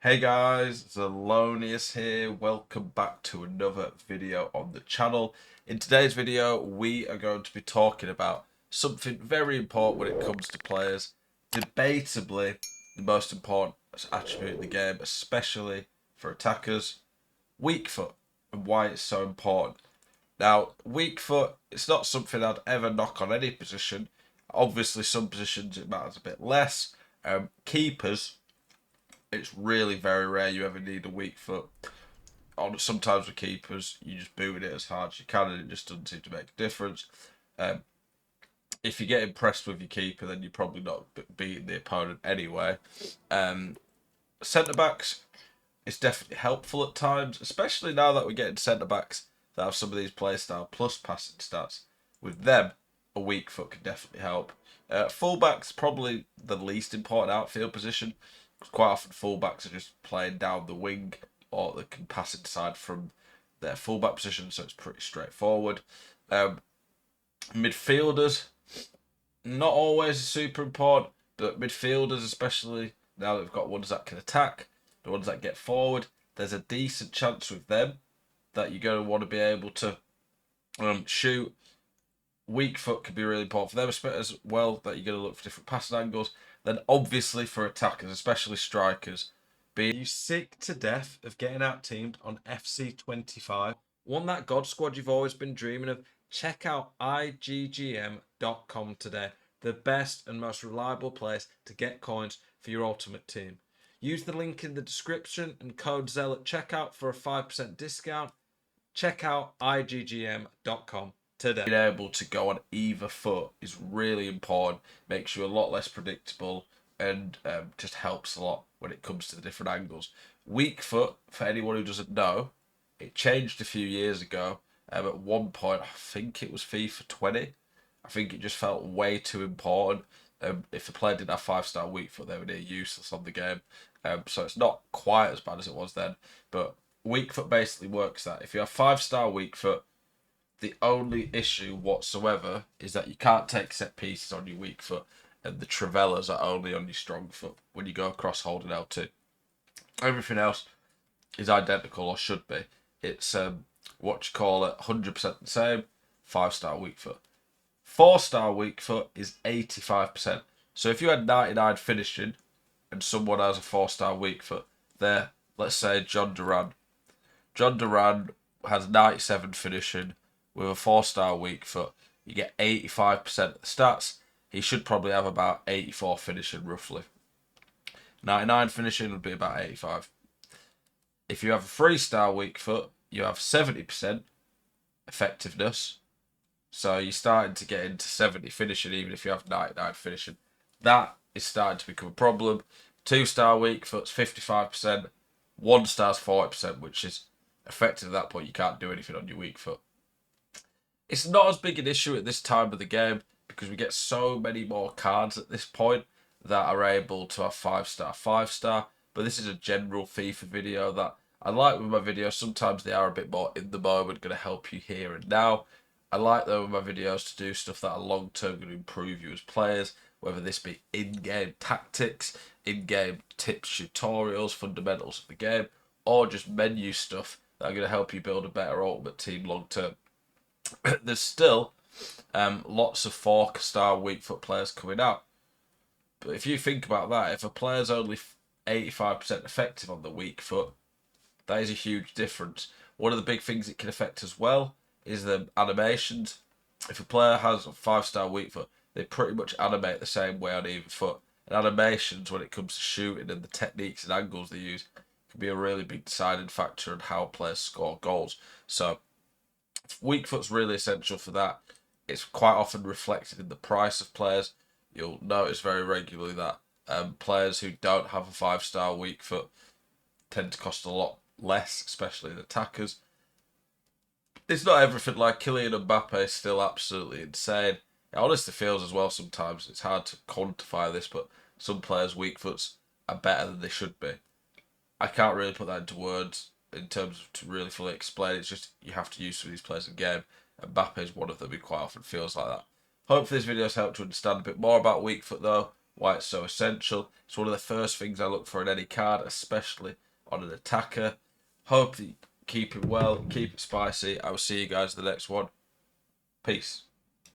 Hey guys, Zelonius here. Welcome back to another video on the channel. In today's video, we are going to be talking about something very important when it comes to players. Debatably, the most important attribute in the game, especially for attackers, weak foot, and why it's so important. Now, weak foot, it's not something I'd ever knock on any position. Obviously, some positions it matters a bit less. Keepers, it's really very rare you ever need a weak foot. Sometimes with keepers, you just boot it as hard as you can, and it just doesn't seem to make a difference. Um, if you get impressed with your keeper, then you're probably not beating the opponent anyway. Centre backs, it's definitely helpful at times, especially now that we're getting centre backs that have some of these play style plus passing stats. With them, a weak foot can definitely help. Fullbacks probably the least important outfield position. Quite often fullbacks are just playing down the wing or they can pass inside from their fullback position, so it's pretty straightforward. Midfielders, not always super important, but midfielders, especially now that we've got ones that can attack, the ones that get forward, there's a decent chance with them that you're going to want to be able to shoot. Weak foot can be really important for them as well, that you're going to look for different passing angles. Then obviously for attackers, especially strikers, being you sick to death of getting out teamed on FC25, won that God squad you've always been dreaming of, check out IGGM.com today. The best and most reliable place to get coins for your ultimate team. Use the link in the description and code ZEL at checkout for a 5% discount. Check out IGGM.com today. Being able to go on either foot is really important, makes you a lot less predictable, and just helps a lot when it comes to the different angles. Weak foot, for anyone who doesn't know, it changed a few years ago. At one point, I think it was FIFA 20. I think it just felt way too important. If the player didn't have 5-star weak foot, they were near useless on the game. So it's not quite as bad as it was then. But weak foot basically works that if you have 5-star weak foot, the only issue whatsoever is that you can't take set pieces on your weak foot, and the travellas are only on your strong foot when you go across holding L2. Everything else is identical, or should be. It's what you call it, 100% the same. 5-star weak foot. 4-star weak foot is 85%. So if you had 99 finishing and someone has a 4-star weak foot, there, let's say John Duran. John Duran has 97 finishing with a 4-star weak foot. You get 85% of the stats. He should probably have about 84 finishing roughly. 99 finishing would be about 85. If you have a 3-star weak foot, you have 70% effectiveness. So you're starting to get into 70 finishing even if you have 99 finishing. That is starting to become a problem. 2-star weak foot's 55%. 1-star's 40%, which is effective at that point. You can't do anything on your weak foot. It's not as big an issue at this time of the game because we get so many more cards at this point that are able to have 5-star, 5-star. But this is a general FIFA video that I like with my videos. Sometimes they are a bit more in the moment, going to help you here and now. I like though with my videos to do stuff that are long term going to improve you as players, whether this be in-game tactics, in-game tips, tutorials, fundamentals of the game, or just menu stuff that are going to help you build a better ultimate team long term. There's still lots of 4-star weak foot players coming out. But if you think about that, if a player's only 85% effective on the weak foot, that is a huge difference. One of the big things it can affect as well is the animations. If a player has a 5-star weak foot, they pretty much animate the same way on either foot. And animations, when it comes to shooting and the techniques and angles they use, can be a really big deciding factor in how players score goals. So weak foot's really essential for that. It's quite often reflected in the price of players. You'll notice very regularly that players who don't have a 5-star weak foot tend to cost a lot less, especially in attackers. It's not everything. Like Kylian Mbappe is still absolutely insane. It honestly feels as well sometimes. It's hard to quantify this, but some players' weak foots are better than they should be. I can't really put that into words in terms of to really fully explain. It's just you have to use some of these players in game. Mbappe is one of them. He quite often feels like that. Hopefully this video has helped to understand a bit more about weak foot though. why it's so essential. It's one of the first things I look for in any card, especially on an attacker. Hope that you keep it well, keep it spicy. I will see you guys in the next one. Peace.